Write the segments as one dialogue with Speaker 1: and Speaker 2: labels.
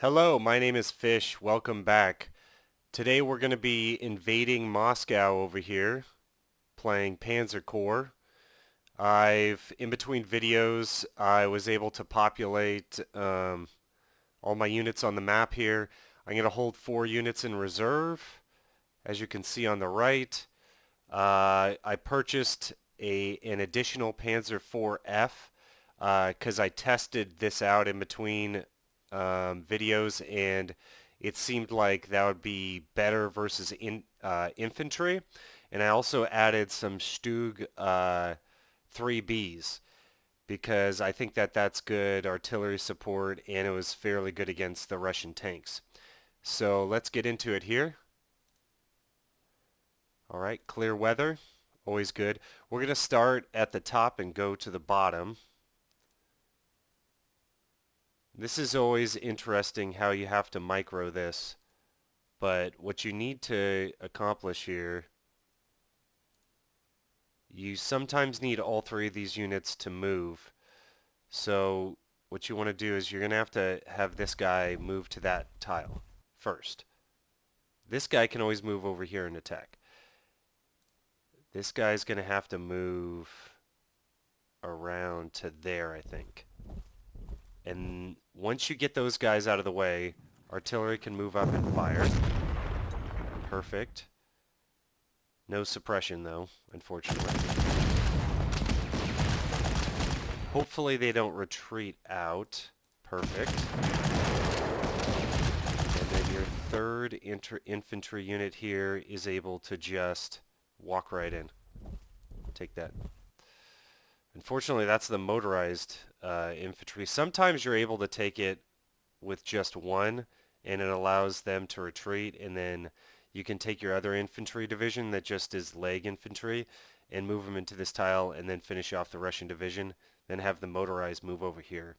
Speaker 1: Hello, my name is Fish. Welcome back. Today we're going to be invading Moscow over here, playing Panzer Corps. In between videos, I was able to populate all my units on the map here. I'm going to hold 4 units in reserve, as you can see on the right. I purchased an additional Panzer IV-F because I tested this out in between videos, and it seemed like that would be better versus infantry. And I also added some Stug 3Bs because I think that that's good artillery support, and it was fairly good against the Russian tanks. So let's get into it here. All right, clear weather, always good. We're going to start at the top and go to the bottom. This is always interesting how you have to micro this, but what you need to accomplish here, you sometimes need all 3 of these units to move. So what you want to do is you're going to have this guy move to that tile first. This guy can always move over here and attack. This guy's going to have to move around to there, I think. And once you get those guys out of the way, artillery can move up and fire. Perfect. No suppression though, unfortunately. Hopefully they don't retreat out. Perfect. And then your third infantry unit here is able to just walk right in. Take that. Unfortunately, that's the motorized infantry. Sometimes you're able to take it with just one, and it allows them to retreat, and then you can take your other infantry division that just is leg infantry and move them into this tile, and then finish off the Russian division, then have the motorized move over here.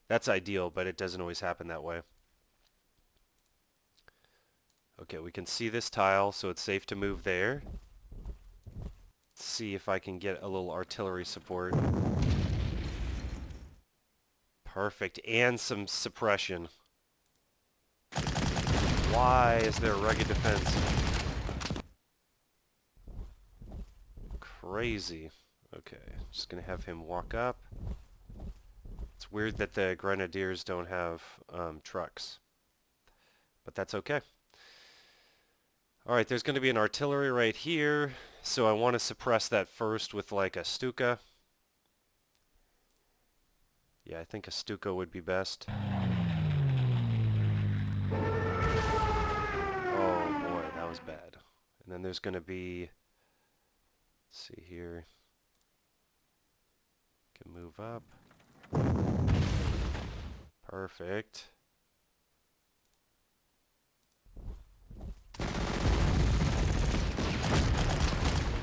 Speaker 1: That's ideal, but it doesn't always happen that way. Okay, we can see this tile, so it's safe to move there. Let's see if I can get a little artillery support. Perfect, and some suppression. Why is there rugged defense? Crazy. Okay, just gonna have him walk up. It's weird that the grenadiers don't have trucks, but that's okay. Alright, there's going to be an artillery right here, so I want to suppress that first with like a Stuka. Yeah, I think a Stuka would be best. Oh boy, that was bad. And then there's going to be, let's see here, can move up. Perfect.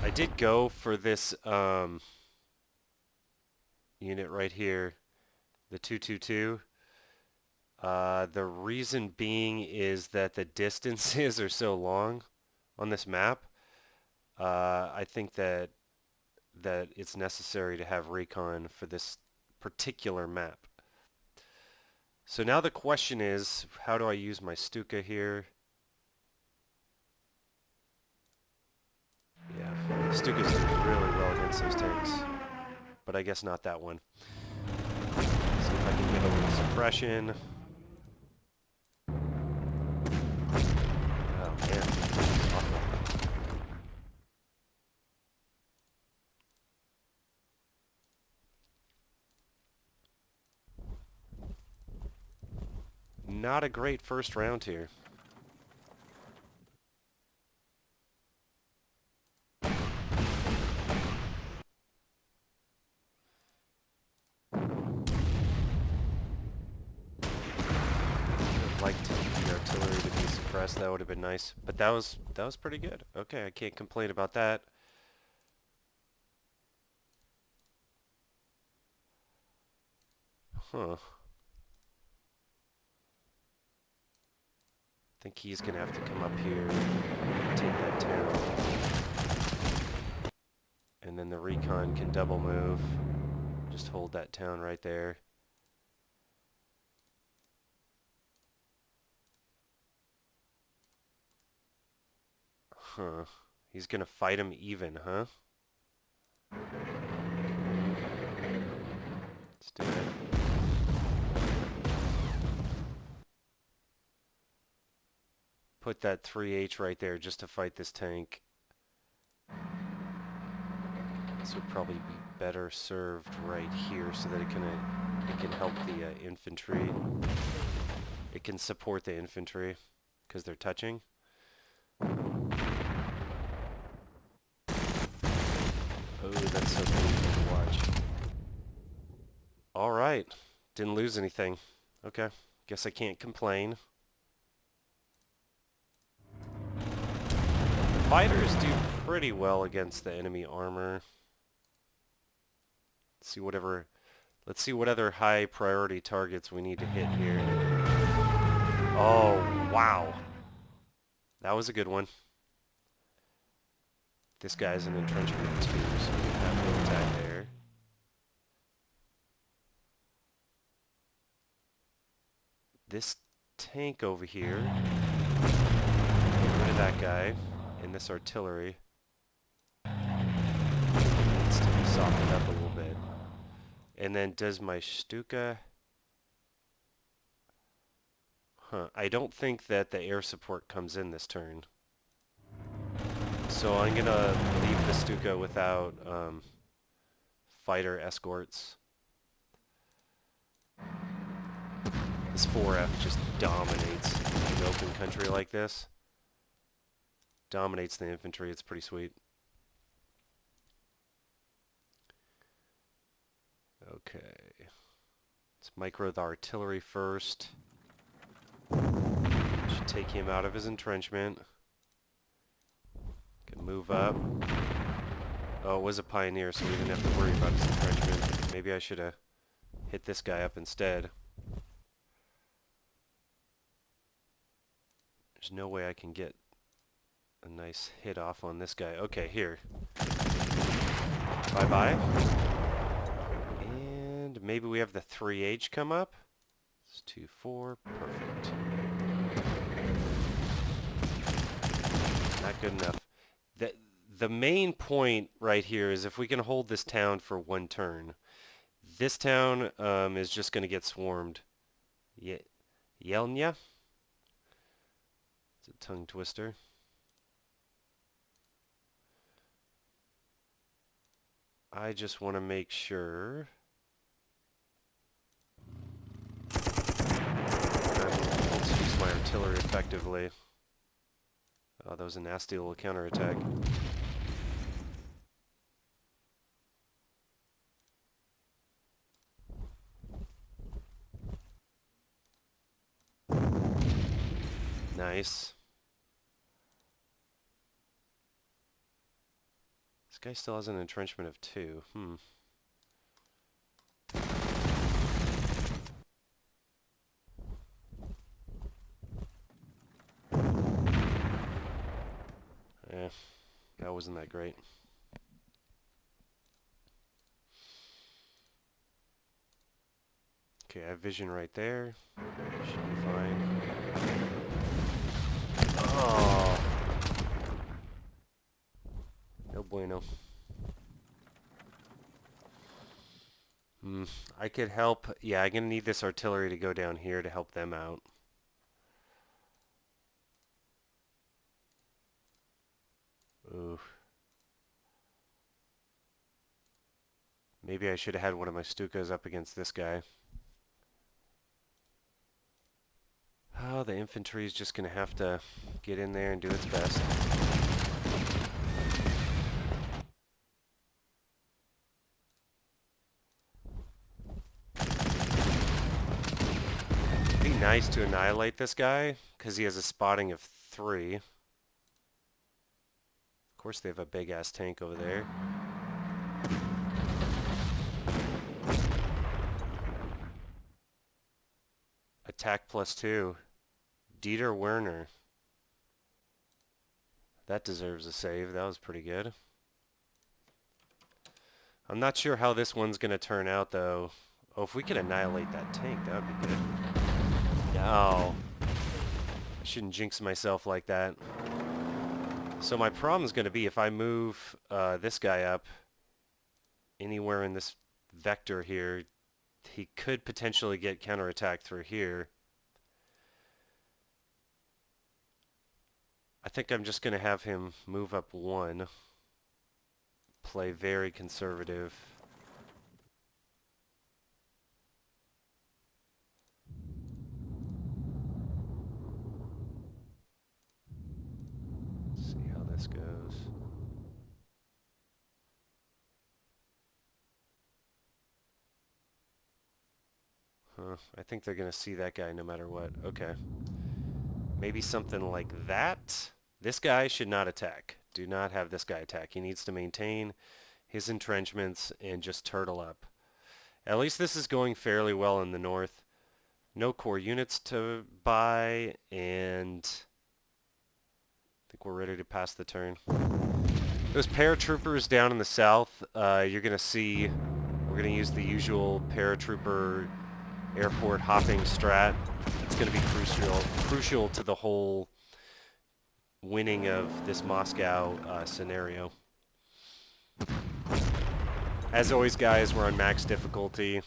Speaker 1: I did go for this unit right here, the 222. The reason being is that the distances are so long on this map. I think that it's necessary to have recon for this particular map. So now the question is, how do I use my Stuka here? Yeah, Stuka's doing really well against those tanks, but I guess not that one. See if I can get a little suppression. Oh man, this is awful. Not a great first round here. I'd liked the artillery to be suppressed. That would have been nice, but that was pretty good. Okay, I can't complain about that. Huh. I think he's gonna have to come up here and take that town. And then the recon can double move. Just hold that town right there. Huh. He's gonna fight him even, huh? Let's do it. Put that 3H right there just to fight this tank. This would probably be better served right here so that it can help the infantry. It can support the infantry because they're touching. Oh, that's so painful to watch. All right, didn't lose anything. Okay, guess I can't complain. Fighters do pretty well against the enemy armor. Let's see what other high priority targets we need to hit here. Oh, wow. That was a good one. This guy's an entrenchment too, so we have no attack there. This tank over here, get rid of that guy, and this artillery needs to be softened up a little bit. And then does my Stuka... Huh, I don't think that the air support comes in this turn. So I'm gonna leave the Stuka without fighter escorts. This 4F just dominates an open country like this. Dominates the infantry, it's pretty sweet. Okay. Let's micro the artillery first. Should take him out of his entrenchment. Can move up. Oh, it was a pioneer, so we didn't have to worry about his entrenchment. Maybe I should have hit this guy up instead. There's no way I can get a nice hit off on this guy. Okay, here. Bye-bye. And maybe we have the 3H come up. It's 2-4. Perfect. Not good enough. The main point right here is if we can hold this town for one turn. This town is just going to get swarmed. Yelnya? It's a tongue twister. I just want to make sure let's use my artillery effectively. Oh, that was a nasty little counterattack. Nice. This guy still has an entrenchment of 2. That wasn't that great. Okay, I have vision right there. Should be fine. Oh. No bueno. I could help. Yeah, I'm going to need this artillery to go down here to help them out. Oof. Maybe I should have had one of my Stukas up against this guy. Oh, the infantry is just going to have to get in there and do its best. It'd be nice to annihilate this guy, because he has a spotting of 3. Of course they have a big-ass tank over there. Attack +2. Dieter Werner. That deserves a save. That was pretty good. I'm not sure how this one's going to turn out, though. Oh, if we could annihilate that tank, that would be good. No. I shouldn't jinx myself like that. So my problem is going to be if I move this guy up anywhere in this vector here, he could potentially get counterattacked through here. I think I'm just going to have him move up one, play very conservative. Let's see how this goes. I think they're going to see that guy no matter what. Okay. Maybe something like that. This guy should not attack. Do not have this guy attack. He needs to maintain his entrenchments and just turtle up. At least this is going fairly well in the north. No core units to buy, and I think we're ready to pass the turn. Those paratroopers down in the south, you're going to see we're going to use the usual paratrooper airport hopping strat. It's going to be crucial to the whole winning of this Moscow scenario. As always, guys, we're on max difficulty.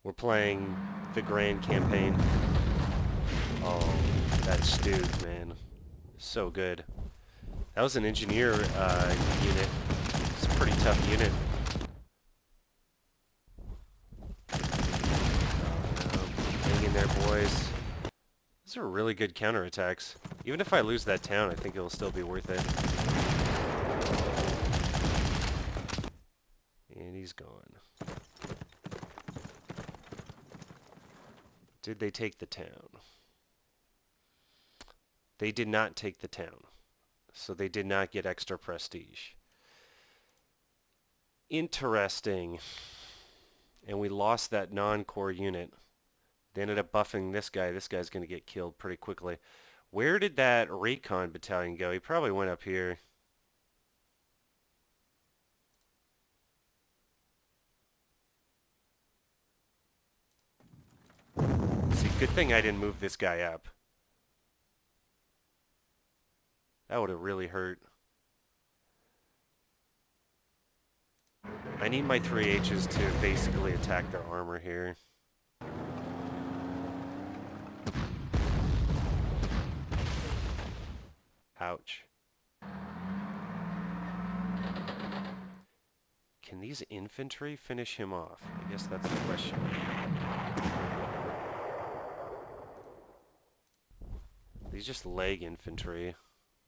Speaker 1: We're playing the Grand Campaign. Oh, that stewed, man. So good. That was an engineer unit. It's a pretty tough unit. Hang in there, boys. These are really good counterattacks. Even if I lose that town, I think it'll still be worth it. And he's gone. Did they take the town? They did not take the town. So they did not get extra prestige. Interesting. And we lost that non-core unit. They ended up buffing this guy. This guy's going to get killed pretty quickly. Where did that recon battalion go? He probably went up here. See, good thing I didn't move this guy up. That would have really hurt. I need my 3Hs to basically attack their armor here. Ouch. Can these infantry finish him off? I guess that's the question. These just leg infantry.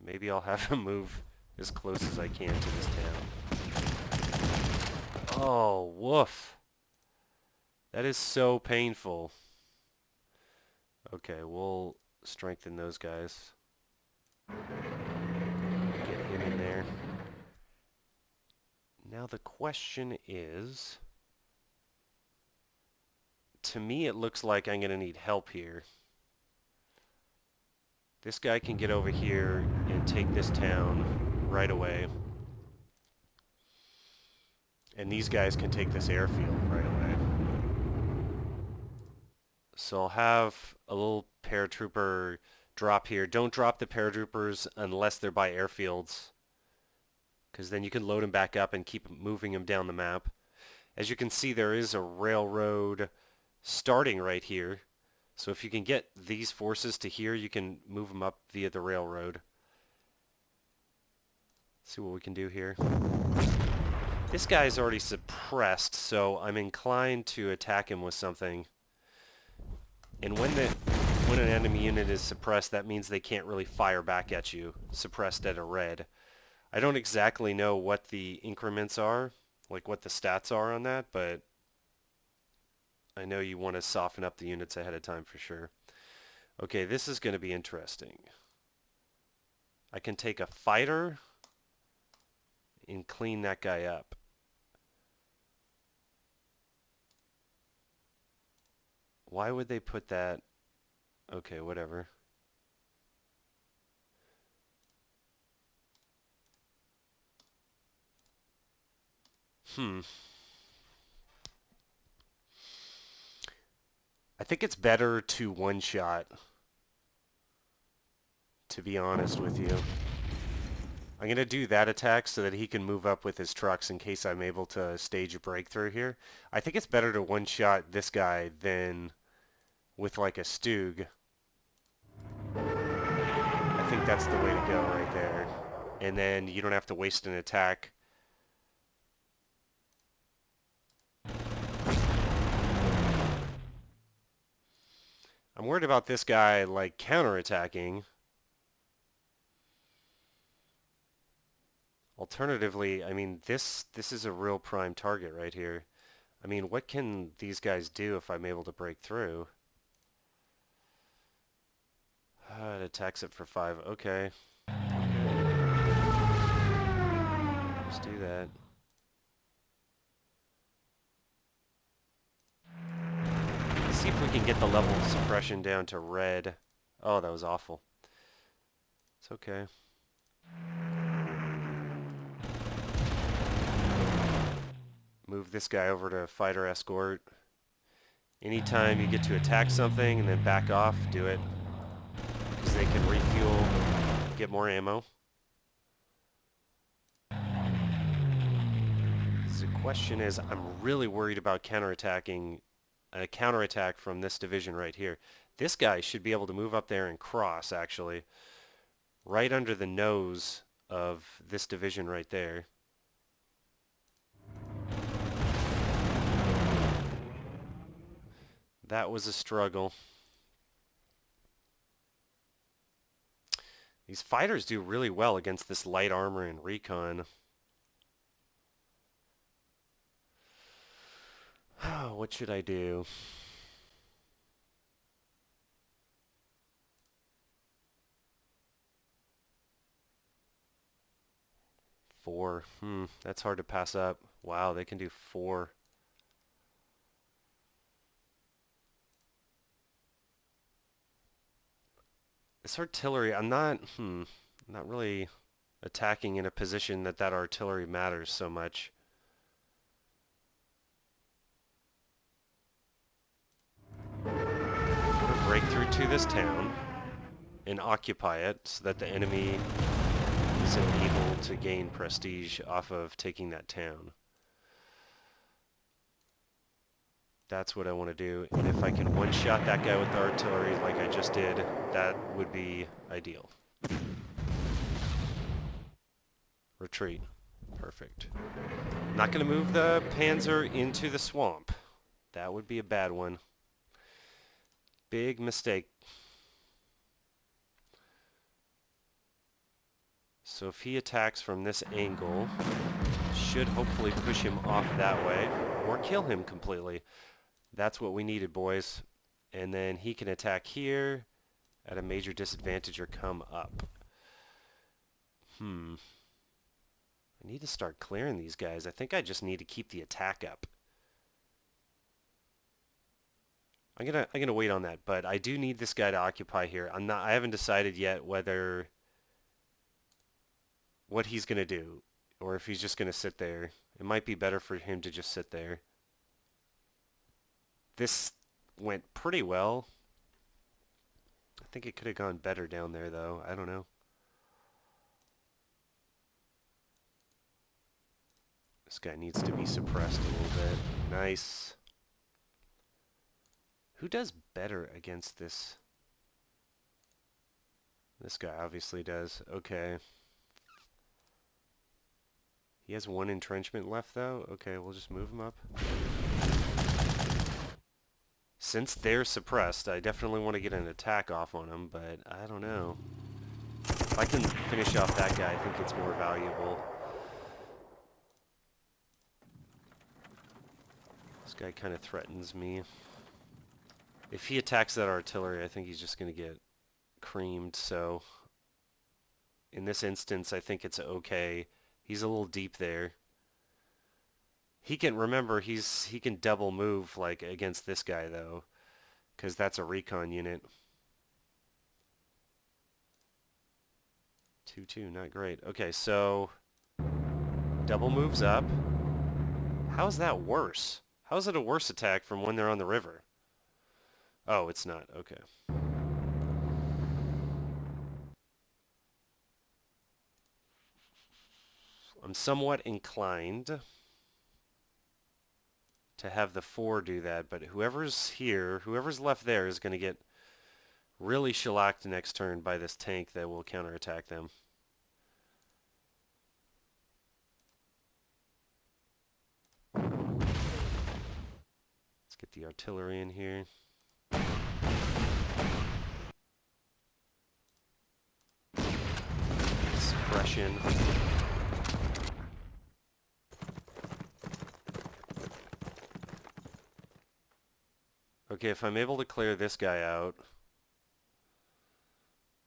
Speaker 1: Maybe I'll have him move as close as I can to this town. Oh, woof. That is so painful. Okay, we'll strengthen those guys. Get him in there. Now the question is, to me it looks like I'm going to need help here. This guy can get over here and take this town right away. And these guys can take this airfield right away. So I'll have a little paratrooper drop here. Don't drop the paratroopers unless they're by airfields, because then you can load them back up and keep moving them down the map. As you can see, there is a railroad starting right here. So if you can get these forces to here, you can move them up via the railroad. Let's see what we can do here. This guy's already suppressed, so I'm inclined to attack him with something. And when an enemy unit is suppressed, that means they can't really fire back at you, suppressed at a red. I don't exactly know what the increments are, like what the stats are on that, but I know you want to soften up the units ahead of time for sure. Okay, this is going to be interesting. I can take a fighter and clean that guy up. Why would they put that? Okay, whatever. I think it's better to one-shot, to be honest with you. I'm going to do that attack so that he can move up with his trucks in case I'm able to stage a breakthrough here. I think it's better to one-shot this guy than with like a Stug. I think that's the way to go right there. And then you don't have to waste an attack. I'm worried about this guy like counterattacking. Alternatively, I mean, this is a real prime target right here. I mean, what can these guys do if I'm able to break through? It attacks it for 5. Okay. Let's do that. Let's see if we can get the level of suppression down to red. Oh, that was awful. It's okay. Move this guy over to fighter escort. Anytime you get to attack something and then back off, do it. Because they can refuel, get more ammo. The question is, I'm really worried about counterattacking a counterattack from this division right here. This guy should be able to move up there and cross, actually. Right under the nose of this division right there. That was a struggle. These fighters do really well against this light armor and recon. What should I do? Four. That's hard to pass up. Wow, they can do 4. This artillery, I'm not really attacking in a position that artillery matters so much. Break through to this town and occupy it so that the enemy isn't able to gain prestige off of taking that town. That's what I want to do, and if I can one-shot that guy with the artillery like I just did, that would be ideal. Retreat. Perfect. Not going to move the Panzer into the swamp. That would be a bad one. Big mistake. So if he attacks from this angle, should hopefully push him off that way, or kill him completely. That's what we needed, boys. And then he can attack here at a major disadvantage or come up. I need to start clearing these guys. I think I just need to keep the attack up. I'm gonna wait on that, but I do need this guy to occupy here. I haven't decided yet what he's gonna do, or if he's just gonna sit there. It might be better for him to just sit there. This went pretty well. I think it could have gone better down there, though. I don't know. This guy needs to be suppressed a little bit. Nice. Who does better against this? This guy obviously does. Okay. He has 1 entrenchment left, though. Okay, we'll just move him up. Since they're suppressed, I definitely want to get an attack off on them, but I don't know. If I can finish off that guy, I think it's more valuable. This guy kind of threatens me. If he attacks that artillery, I think he's just going to get creamed, so in this instance, I think it's okay. He's a little deep there. He can, remember, he can double move like against this guy though, because that's a recon unit. 2-2, not great. Okay, so double moves up. How is that worse? How is it a worse attack from when they're on the river? Oh, it's not. Okay. I'm somewhat inclined to have the 4 do that, but whoever's here, whoever's left there is going to get really shellacked next turn by this tank that will counterattack them. Let's get the artillery in here. Suppression. Okay, if I'm able to clear this guy out,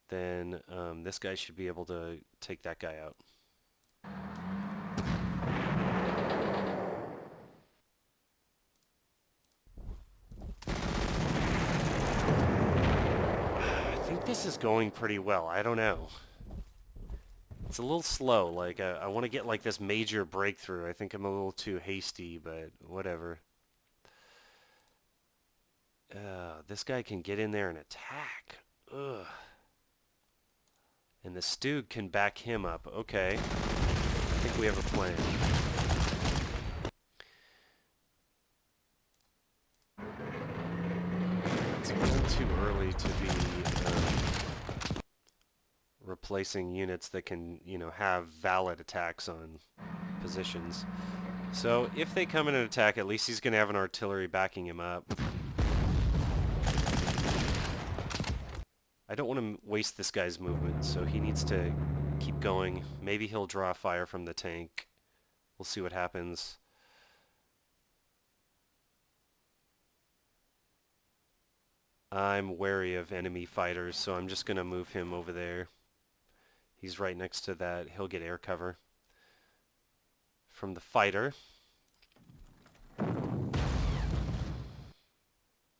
Speaker 1: then this guy should be able to take that guy out. I think this is going pretty well. I don't know. It's a little slow. Like, I want to get like this major breakthrough. I think I'm a little too hasty, but whatever. This guy can get in there and attack. Ugh. And the Stug can back him up. Okay. I think we have a plan. It's a little too early to be replacing units that can, you know, have valid attacks on positions. So if they come in and attack, at least he's going to have an artillery backing him up. I don't want to waste this guy's movement, so he needs to keep going. Maybe he'll draw fire from the tank. We'll see what happens. I'm wary of enemy fighters, so I'm just going to move him over there. He's right next to that. He'll get air cover from the fighter.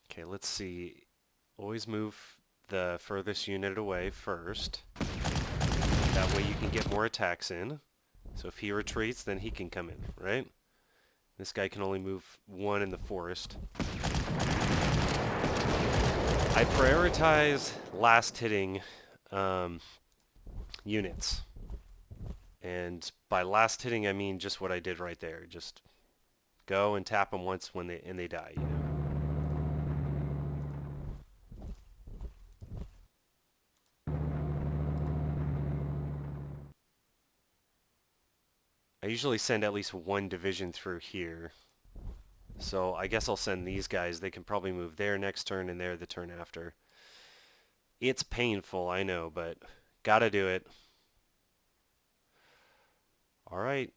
Speaker 1: Okay, let's see. Always move the furthest unit away first. That way you can get more attacks in. So if he retreats, then he can come in, right? This guy can only move 1 in the forest. I prioritize last hitting units. And by last hitting, I mean just what I did right there. Just go and tap them once when they die, you know? I usually send at least 1 division through here. So I guess I'll send these guys. They can probably move there next turn and there the turn after. It's painful, I know, but gotta do it. Alright,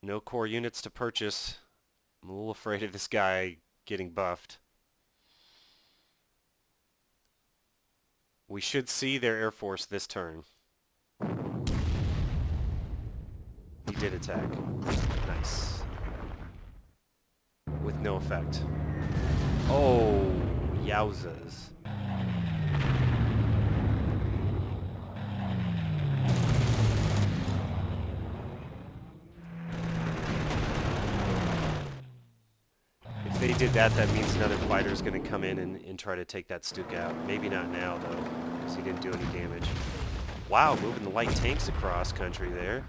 Speaker 1: no core units to purchase. I'm a little afraid of this guy getting buffed. We should see their Air Force this turn. He did attack. Nice. With no effect. Oh, yowzas. If they did that, that means another fighter's going to come in and try to take that Stug out. Maybe not now, though, because he didn't do any damage. Wow, moving the light tanks across country there.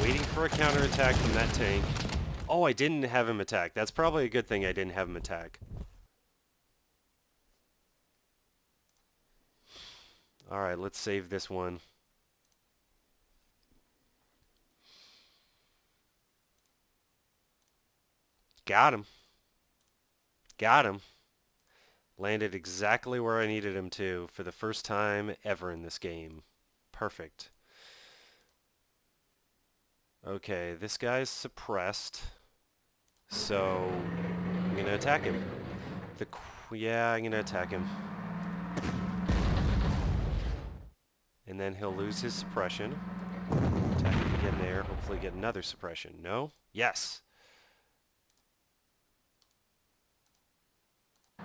Speaker 1: Waiting for a counterattack from that tank. Oh, I didn't have him attack. That's probably a good thing I didn't have him attack. Alright, let's save this one. Got him. Got him. Landed exactly where I needed him to for the first time ever in this game. Perfect. Okay, this guy's suppressed. So, I'm going to attack him. Yeah, I'm going to attack him. And then he'll lose his suppression. Attack him again there. Hopefully get another suppression. No? Yes! I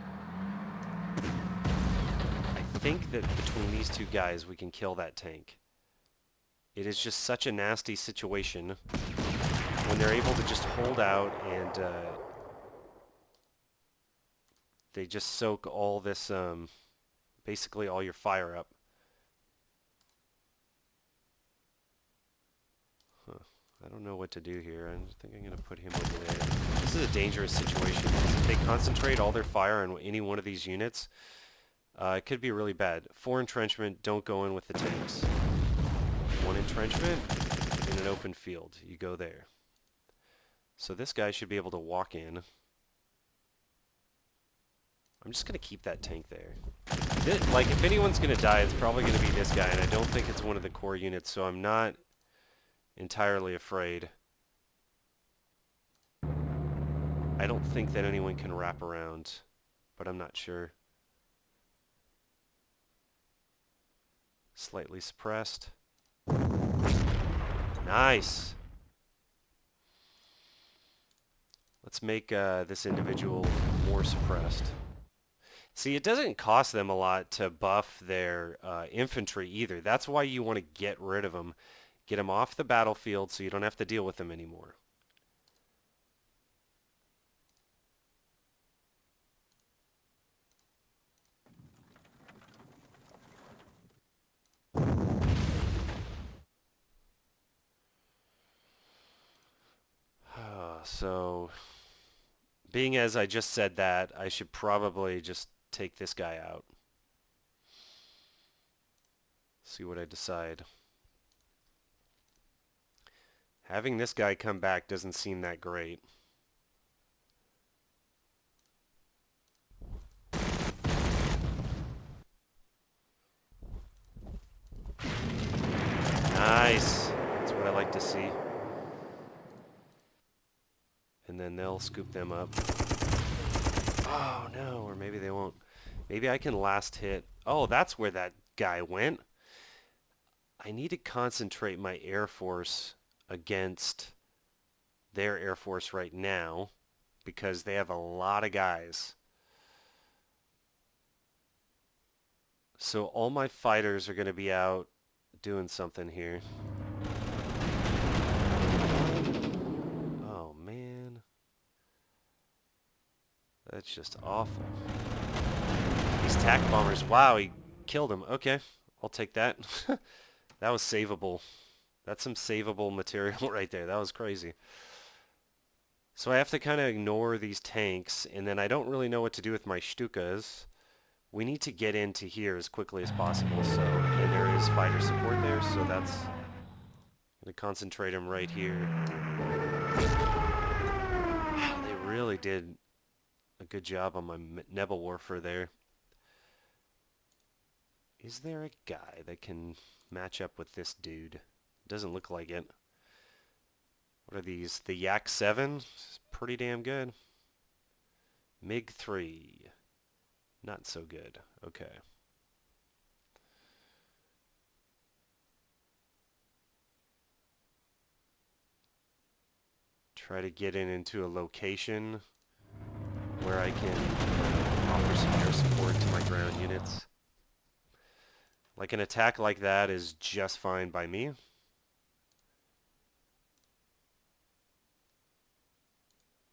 Speaker 1: think that between these two guys we can kill that tank. It is just such a nasty situation when they're able to just hold out and they just soak all this, basically all your fire up. I don't know what to do here. I think I'm going to put him over there. This is a dangerous situation because if they concentrate all their fire on any one of these units, it could be really bad. 4 entrenchment, don't go in with the tanks. 1 entrenchment in an open field. You go there. So this guy should be able to walk in. I'm just going to keep that tank there. Like, if anyone's going to die, it's probably going to be this guy, and I don't think it's one of the core units, so I'm not entirely afraid. I don't think that anyone can wrap around, but I'm not sure. Slightly suppressed. Nice! Let's make this individual more suppressed. See, it doesn't cost them a lot to buff their infantry either. That's why you want to get rid of them. Get them off the battlefield so you don't have to deal with them anymore. So, being as I just said that, I should probably just take this guy out. See what I decide. Having this guy come back doesn't seem that great. Nice. That's what I like to see. And then they'll scoop them up. Oh no, or maybe they won't. Maybe I can last hit. Oh, that's where that guy went. I need to concentrate my Air Force against their Air Force right now because they have a lot of guys. So all my fighters are going to be out doing something here. Oh man. That's just awful. These tac bombers, wow, he killed him. Okay, I'll take that. That was savable. That's some savable material right there. That was crazy. So I have to kind of ignore these tanks, and then I don't really know what to do with my Stukas. We need to get into here as quickly as possible, so, and there is fighter support there, so that's going to concentrate them right here. Wow, they really did a good job on my Nebelwerfer there. Is there a guy that can match up with this dude? Doesn't look like it. What are these? The Yak 7? Pretty damn good. MiG 3. Not so good. Okay. Try to get into a location where I can offer some air support to my ground units. Like an attack like that is just fine by me.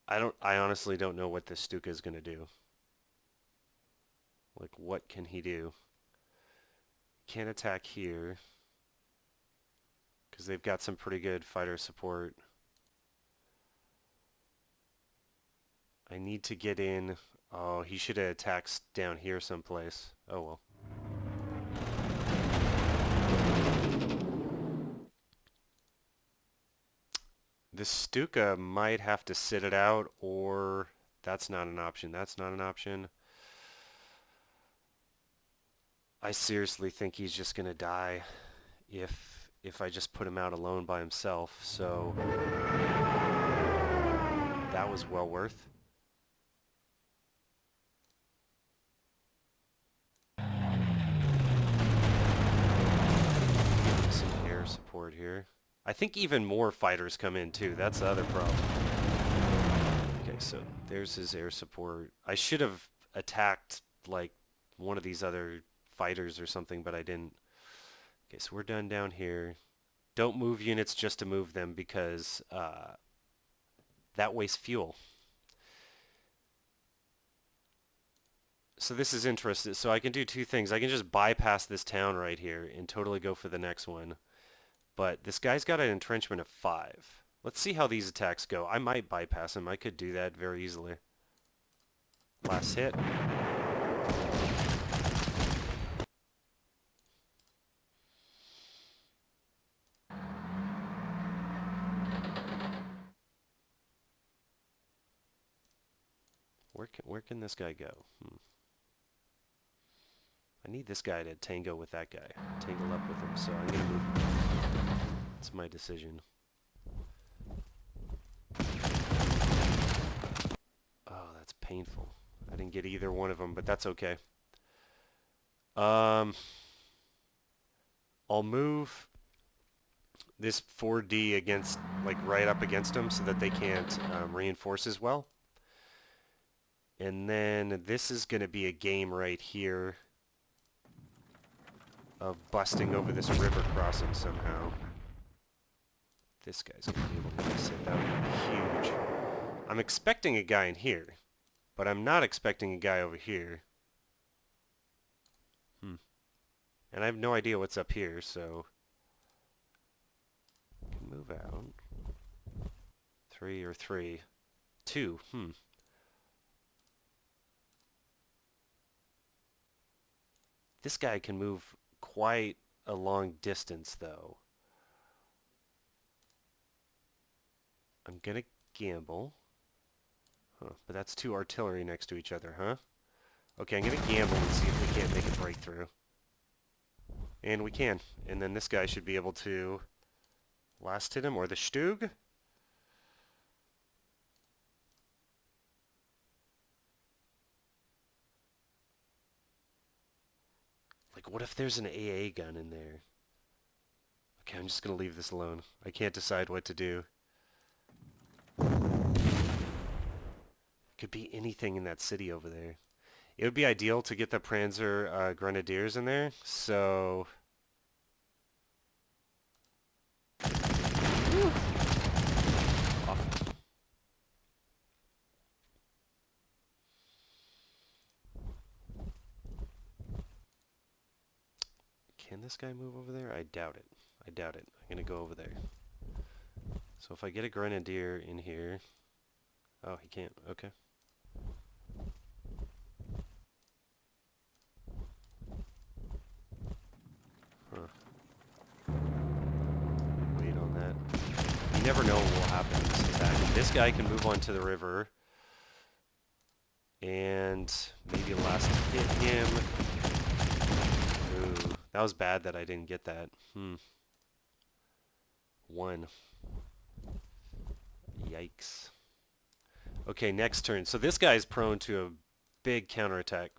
Speaker 1: I honestly don't know what this Stuka is going to do. Like, what can he do? Can't attack here because they've got some pretty good fighter support. I need to get in. Oh, he should have attacked down here someplace. Oh well. This Stuka might have to sit it out, or that's not an option. That's not an option. I seriously think he's just gonna die if I just put him out alone by himself. So that was well worth. Some air support here. I think even more fighters come in too. That's the other problem. Okay, so there's his air support. I should have attacked like one of these other fighters or something, but I didn't. Okay, so we're done down here. Don't move units just to move them because that wastes fuel. So this is interesting. So I can do two things. I can just bypass this town right here and totally go for the next one. But this guy's got an entrenchment of 5. Let's see how these attacks go. I might bypass him. I could do that very easily. Last hit. Where can this guy go? I need this guy to tango with that guy. Tangle up with him, so I'm going to move him. It's my decision. Oh, that's painful. I didn't get either one of them, but that's okay. I'll move this 4D against, like, right up against them so that they can't reinforce as well. And then this is going to be a game right here of busting over this river crossing somehow. This guy's going to be able to miss it. That would be huge. I'm expecting a guy in here, but I'm not expecting a guy over here. And I have no idea what's up here, so I can move out. 3 or 3. 2. This guy can move quite a long distance, though. I'm gonna gamble. But that's 2 artillery next to each other, huh? Okay, I'm gonna gamble and see if we can't make a breakthrough. And we can. And then this guy should be able to last hit him, or the Stug. Like, what if there's an AA gun in there? Okay, I'm just gonna leave this alone. I can't decide what to do. Could be anything in that city over there. It would be ideal to get the Panzer Grenadiers in there, so... Awful. Can this guy move over there? I doubt it. I doubt it. I'm gonna go over there. So if I get a Grenadier in here... Oh, he can't. Okay. Wait on that. You never know what will happen in this attack. This guy can move onto the river. And maybe last hit him. Ooh, that was bad that I didn't get that. 1. Yikes. Okay, next turn. So this guy's prone to a big counterattack.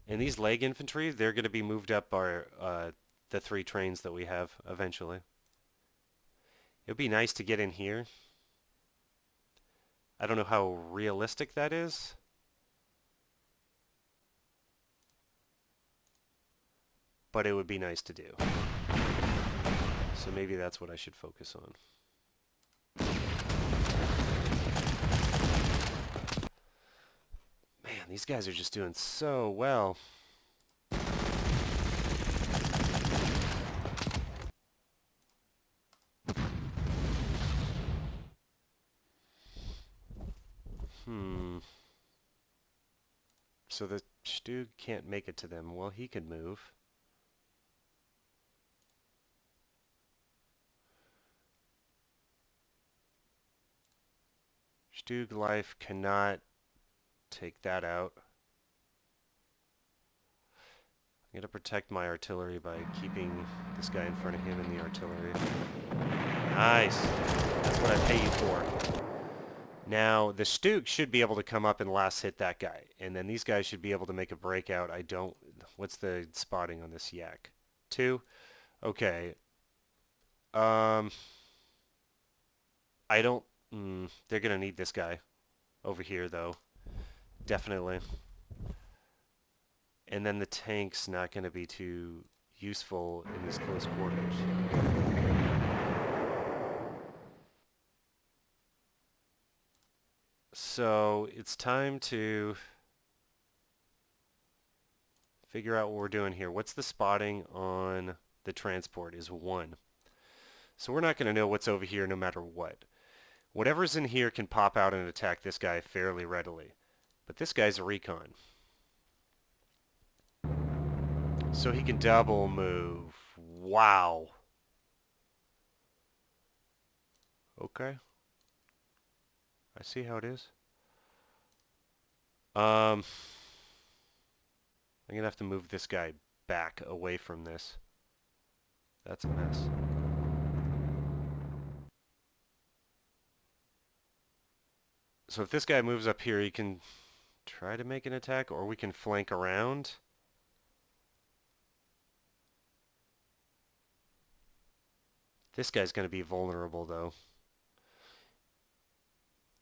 Speaker 1: And these leg infantry, they're going to be moved up our the 3 trains that we have eventually. It would be nice to get in here. I don't know how realistic that is. But it would be nice to do. So maybe that's what I should focus on. Man, these guys are just doing so well. So the Stug can't make it to them. Well, he could move. Stug life cannot take that out. I'm going to protect my artillery by keeping this guy in front of him in the artillery. Nice. That's what I pay you for. Now, the Stug should be able to come up and last hit that guy. And then these guys should be able to make a breakout. I don't... What's the spotting on this yak? 2? Okay. I don't... they're going to need this guy over here, though. Definitely. And then the tank's not going to be too useful in these close quarters. So it's time to figure out what we're doing here. What's the spotting on the transport is 1. So we're not going to know what's over here no matter what. Whatever's in here can pop out and attack this guy fairly readily. But this guy's a recon. So he can double move. Wow. Okay. I see how it is. I'm going to have to move this guy back away from this. That's a mess. So if this guy moves up here, he can try to make an attack, or we can flank around. This guy's going to be vulnerable, though.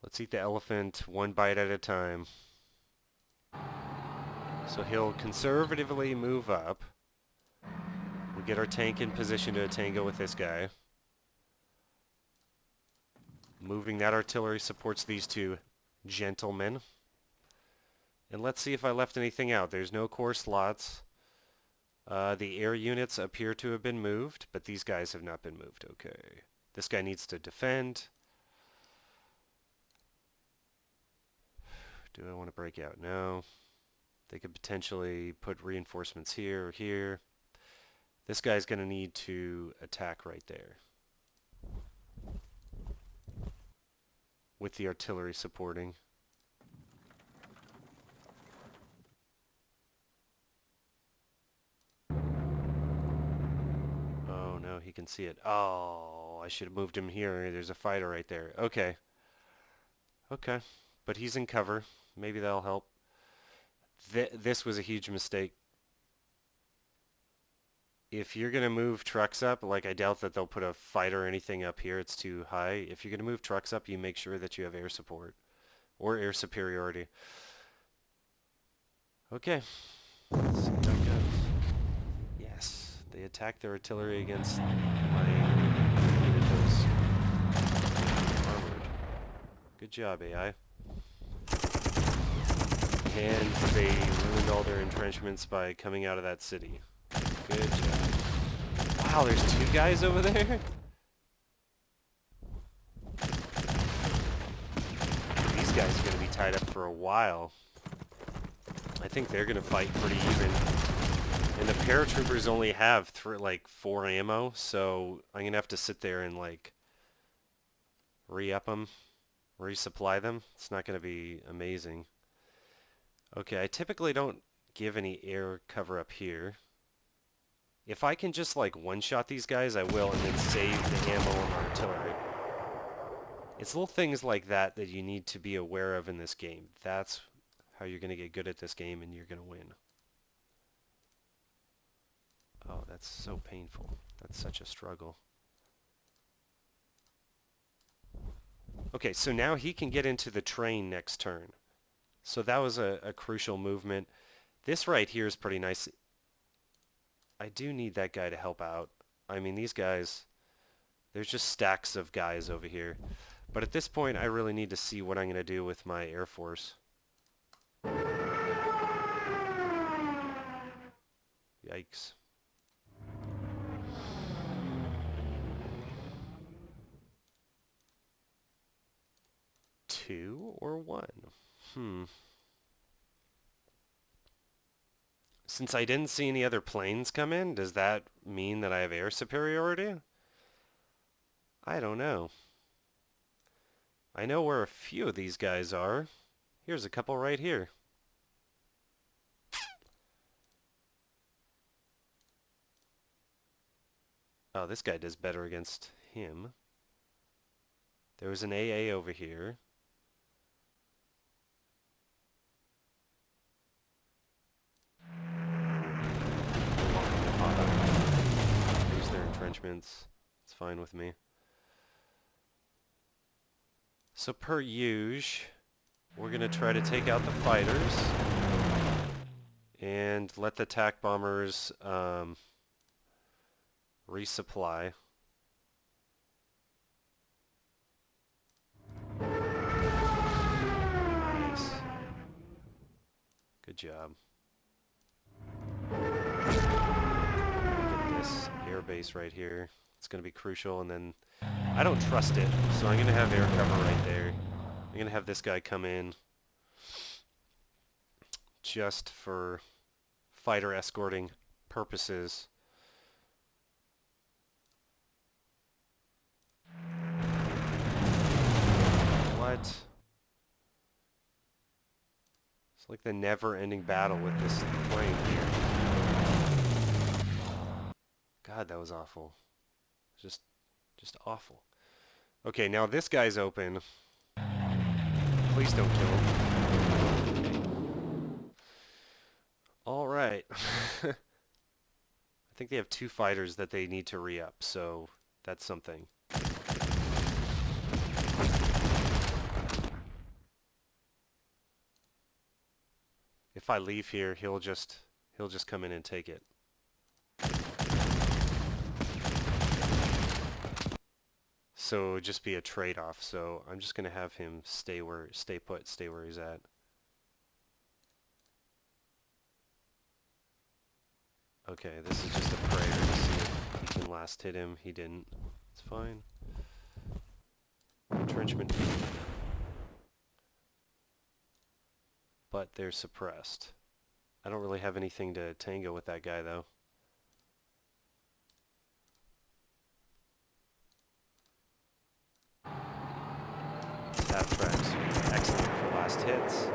Speaker 1: Let's eat the elephant one bite at a time. So he'll conservatively move up. We get our tank in position to tango with this guy. Moving that artillery supports these two gentlemen. And let's see if I left anything out. There's no core slots. The air units appear to have been moved, but these guys have not been moved. Okay. This guy needs to defend. Do I want to break out? No. They could potentially put reinforcements here or here. This guy's going to need to attack right there, with the artillery supporting. Oh no, he can see it. Oh, I should have moved him here. There's a fighter right there. Okay. Okay. But he's in cover. Maybe that'll help. This was a huge mistake. If you're going to move trucks up, like I doubt that they'll put a fighter or anything up here. It's too high. If you're going to move trucks up, you make sure that you have air support or air superiority. Okay. Let's see how it goes. Yes. They attacked their artillery against my unit that was armored. Good job, AI. And they ruined all their entrenchments by coming out of that city. Good job. Wow, there's two guys over there? These guys are going to be tied up for a while. I think they're going to fight pretty even. And the paratroopers only have like 4 ammo, so I'm going to have to sit there and like re-up them, resupply them. It's not going to be amazing. Okay, I typically don't give any air cover up here. If I can just like one-shot these guys, I will, and then save the ammo and artillery. It's little things like that that you need to be aware of in this game. That's how you're going to get good at this game and you're going to win. Oh, that's so painful. That's such a struggle. Okay, so now he can get into the train next turn. So that was a crucial movement. This right here is pretty nice. I do need that guy to help out. I mean, these guys, there's just stacks of guys over here. But at this point, I really need to see what I'm going to do with my Air Force. Yikes. Two or one? Since I didn't see any other planes come in, does that mean that I have air superiority? I don't know. I know where a few of these guys are. Here's a couple right here. Oh, this guy does better against him. There was an AA over here. Here's their entrenchments. It's fine with me. So per usual, we're going to try to take out the fighters and let the attack bombers resupply. Nice. Good job. Get this air base right here. It's going to be crucial, and then I don't trust it, so I'm going to have air cover right there. I'm going to have this guy come in just for fighter escorting purposes. What? It's like the never-ending battle with this plane here. God, that was awful. Just awful. Okay, now this guy's open. Please don't kill him. All right. I think they have 2 fighters that they need to re-up, so that's something. If I leave here, he'll just come in and take it. So it would just be a trade-off. So I'm just gonna have him stay where he's at. Okay, this is just a prayer to see if he can last hit him. He didn't. It's fine. Entrenchment. But they're suppressed. I don't really have anything to tango with that guy, though. Tap tracks. Excellent for last hits.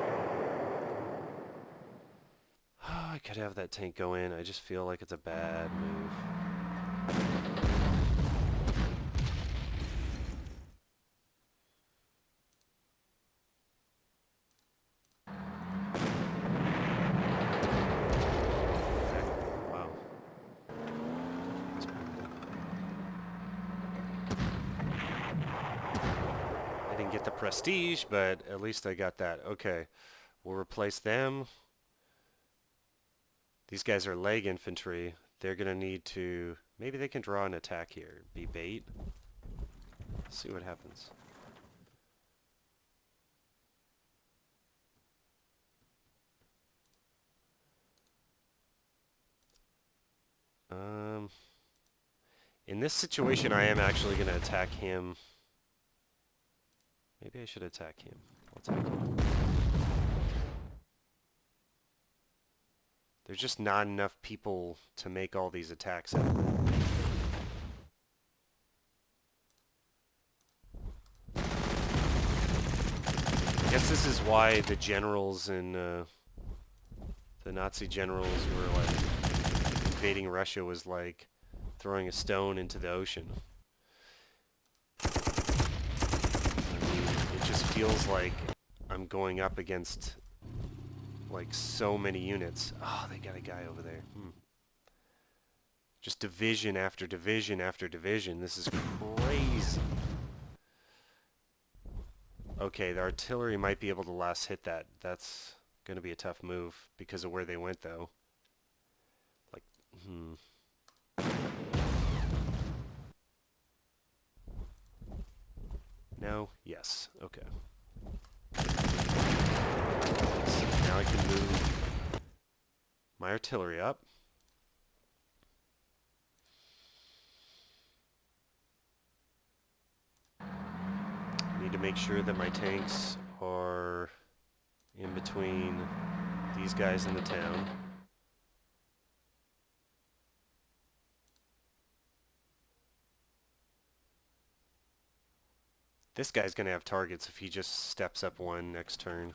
Speaker 1: Oh, I could have that tank go in. I just feel like it's a bad move. Wow. I didn't get the prestige, but at least I got that. Okay. We'll replace them. These guys are leg infantry. They're going to need to... Maybe they can draw an attack here. Be bait. Let's see what happens. In this situation, I am actually going to attack him. Maybe I should attack him. I'll attack him. There's just not enough people to make all these attacks happen. I guess this is why the generals and the Nazi generals were like invading Russia was like throwing a stone into the ocean. I mean, it just feels like I'm going up against like so many units. Oh, they got a guy over there. Just division after division after division. This is crazy. Okay, the artillery might be able to last hit that. That's going to be a tough move because of where they went, though. Like, No? Yes. Okay. So now I can move my artillery up. Need to make sure that my tanks are in between these guys in the town. This guy's going to have targets if he just steps up one next turn.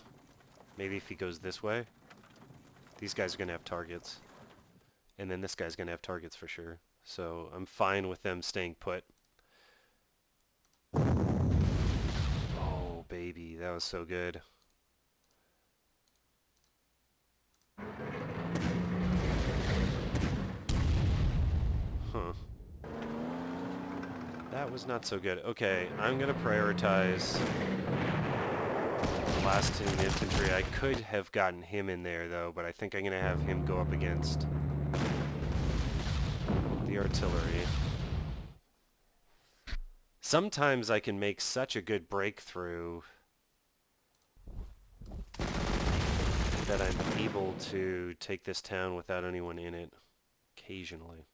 Speaker 1: Maybe if he goes this way. These guys are going to have targets. And then this guy's going to have targets for sure. So I'm fine with them staying put. Oh, baby. That was so good. Huh. That was not so good. Okay, I'm going to prioritize blasting the infantry. I could have gotten him in there, though, but I think I'm going to have him go up against the artillery. Sometimes I can make such a good breakthrough that I'm able to take this town without anyone in it. Occasionally.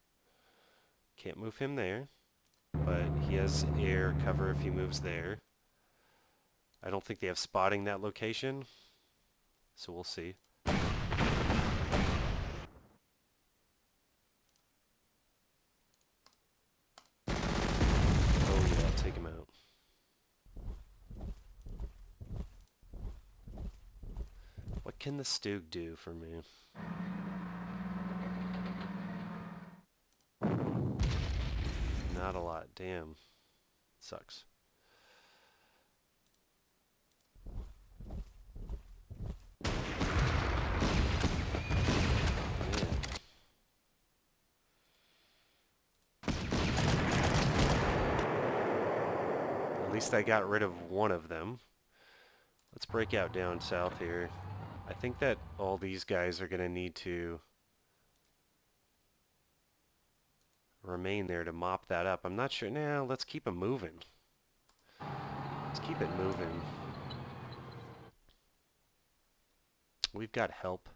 Speaker 1: Can't move him there. but he has air cover if he moves there. I don't think they have spotting that location, so we'll see. Oh yeah, take him out. What can the Stug do for me? Not a lot. Damn. Sucks. At least I got rid of one of them. Let's break out down south here. I think that all these guys are going to need to remain there to mop that up. I'm not sure. Now, let's keep them moving. Let's keep it moving. We've got help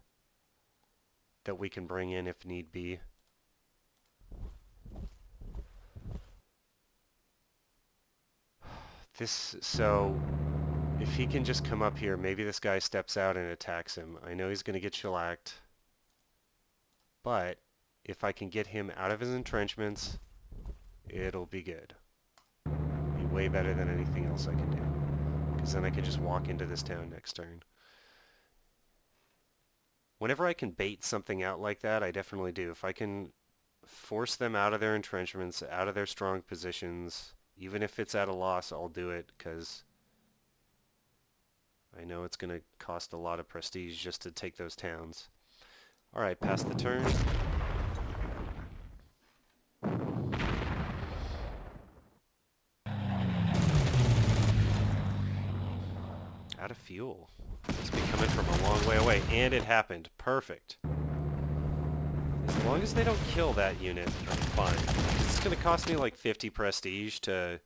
Speaker 1: that we can bring in if need be. So if he can just come up here, maybe this guy steps out and attacks him. I know he's going to get shellacked, but if I can get him out of his entrenchments, it'll be good. Be way better than anything else I can do, because then I can just walk into this town next turn. Whenever I can bait something out like that, I definitely do. If I can force them out of their entrenchments, out of their strong positions, even if it's at a loss, I'll do it, because I know it's going to cost a lot of prestige just to take those towns. Alright, pass the turn. Out of fuel. Must be coming from a long way away. And it happened. Perfect. As long as they don't kill that unit, I'm fine. It's going to cost me like 50 prestige to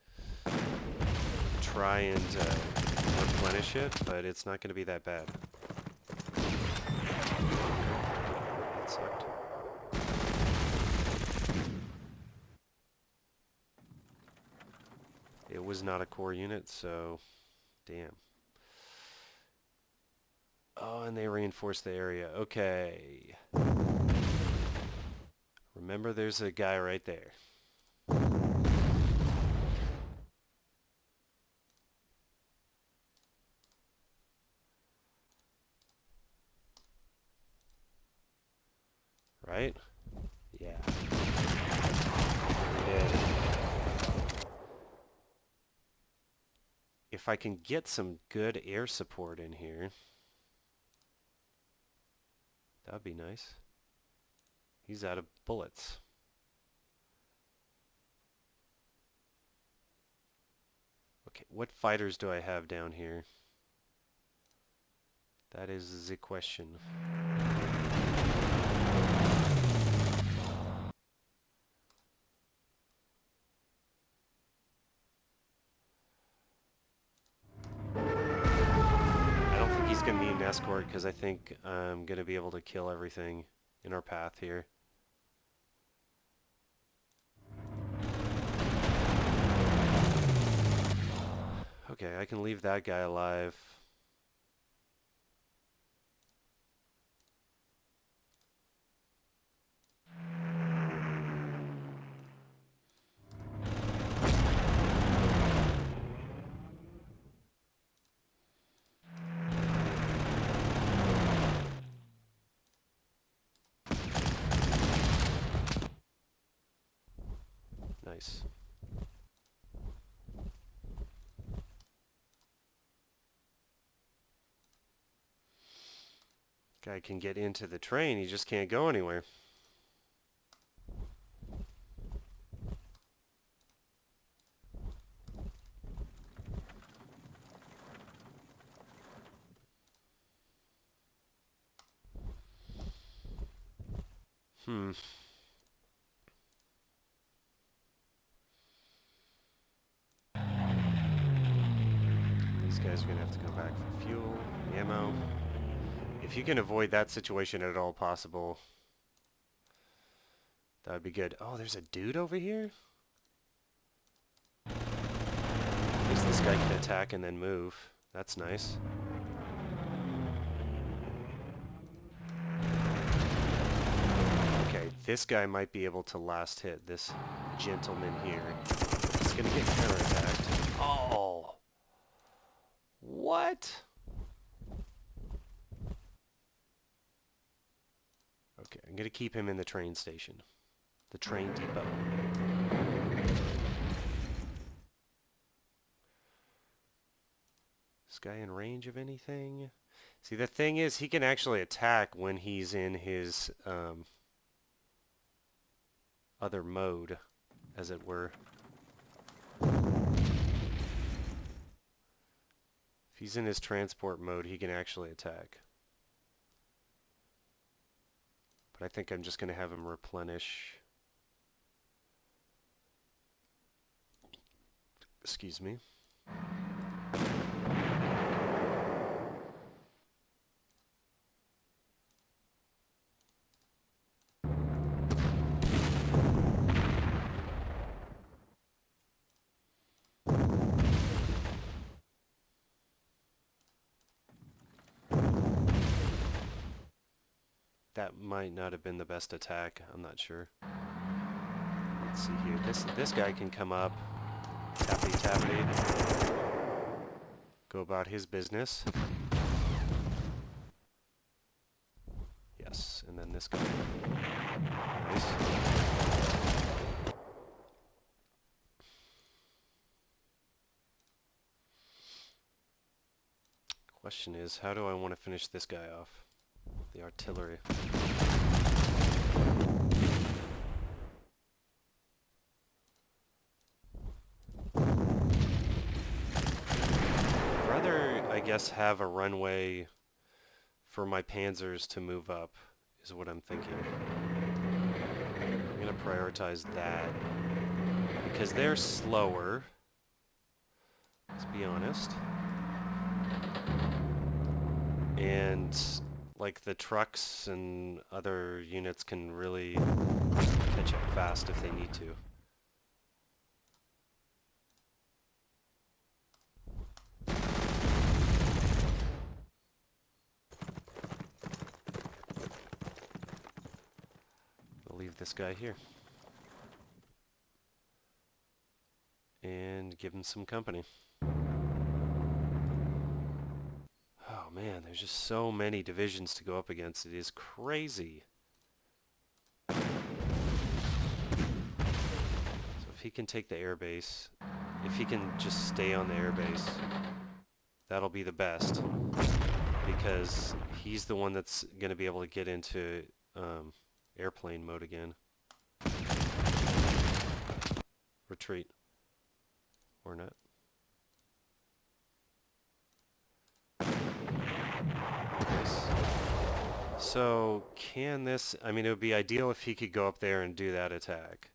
Speaker 1: try and replenish it, but it's not going to be that bad. That sucked. It was not a core unit, so damn. Oh, and they reinforced the area. Okay. Remember, there's a guy right there. Right? Yeah. Yeah. If I can get some good air support in here, that'd be nice. He's out of bullets. Okay, what fighters do I have down here? That is the question. I don't think he's going to need an escort because I think I'm going to be able to kill everything in our path here. Okay, I can leave that guy alive. Nice. Guy can get into the train, he just can't go anywhere. These guys are going to have to go back for fuel, ammo. If you can avoid that situation at all possible, that would be good. Oh, there's a dude over here? least this guy can attack and then move. That's nice. Okay, this guy might be able to last hit this gentleman here. He's gonna get counterattacked. Oh! What? Okay, I'm gonna keep him in the train station. The train depot. This guy in range of anything? See, the thing is, he can actually attack when he's in his other mode, as it were. If he's in his transport mode, he can actually attack. But I think I'm just going to have him replenish. Excuse me. That might not have been the best attack. I'm not sure. Let's see here. This guy can come up. Tappity tappity. Go about his business. Yes, and then this guy. Nice. Question is, how do I want to finish this guy off? The artillery. I'd rather, I guess, have a runway for my Panzers to move up, is what I'm thinking. I'm going to prioritize that, because they're slower, let's be honest. And like the trucks and other units can really catch up fast if they need to. We'll leave this guy here. And give him some company. Oh man, there's just so many divisions to go up against. It is crazy. So if he can take the airbase, if he can just stay on the airbase, that'll be the best. Because he's the one that's going to be able to get into airplane mode again. Retreat. Or not. So, can this... I mean, it would be ideal if he could go up there and do that attack.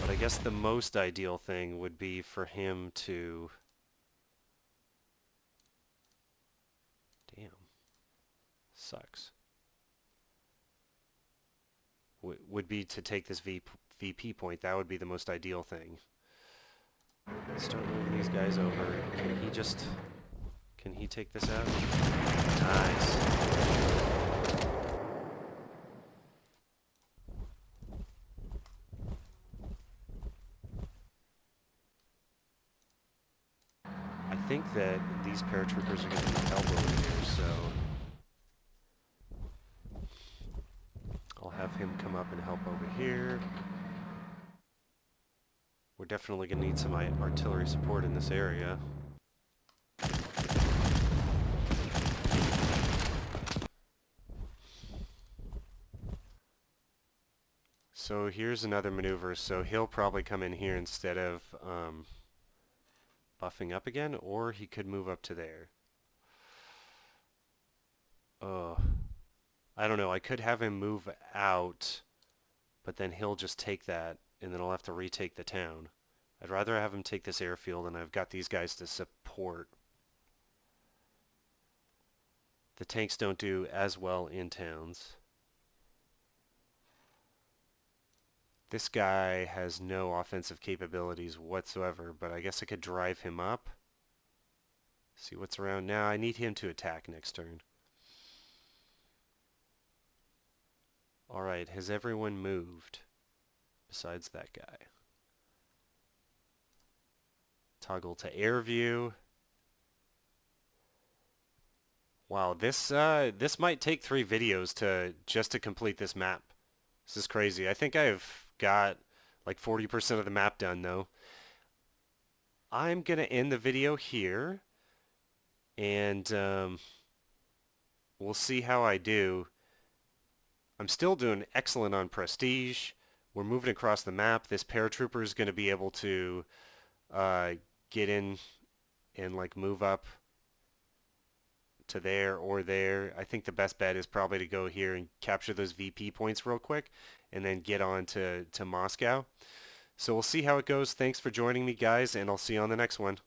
Speaker 1: But I guess the most ideal thing would be for him to... Damn. Sucks. Would be to take this VP point. That would be the most ideal thing. Start moving these guys over. Can he just... Can he take this out? Nice. I think that these paratroopers are going to need help over here, so... I'll have him come up and help over here. We're definitely going to need some artillery support in this area. So here's another maneuver. So he'll probably come in here instead of buffing up again, or he could move up to there. I don't know. I could have him move out, but then he'll just take that, and then I'll have to retake the town. I'd rather have him take this airfield, and I've got these guys to support. The tanks don't do as well in towns. This guy has no offensive capabilities whatsoever, but I guess I could drive him up. See what's around now. I need him to attack next turn. Alright, has everyone moved? Besides that guy. Toggle to air view. Wow, this might take 3 videos to complete this map. This is crazy. I think I've got like 40% of the map done though. I'm gonna end the video here, and we'll see how I do. I'm still doing excellent on prestige. We're moving across the map. This paratrooper is going to be able to uh, get in and like move up to there or there. I think the best bet is probably to go here and capture those VP points real quick and then get on to Moscow. So we'll see how it goes. Thanks for joining me, guys, and I'll see you on the next one.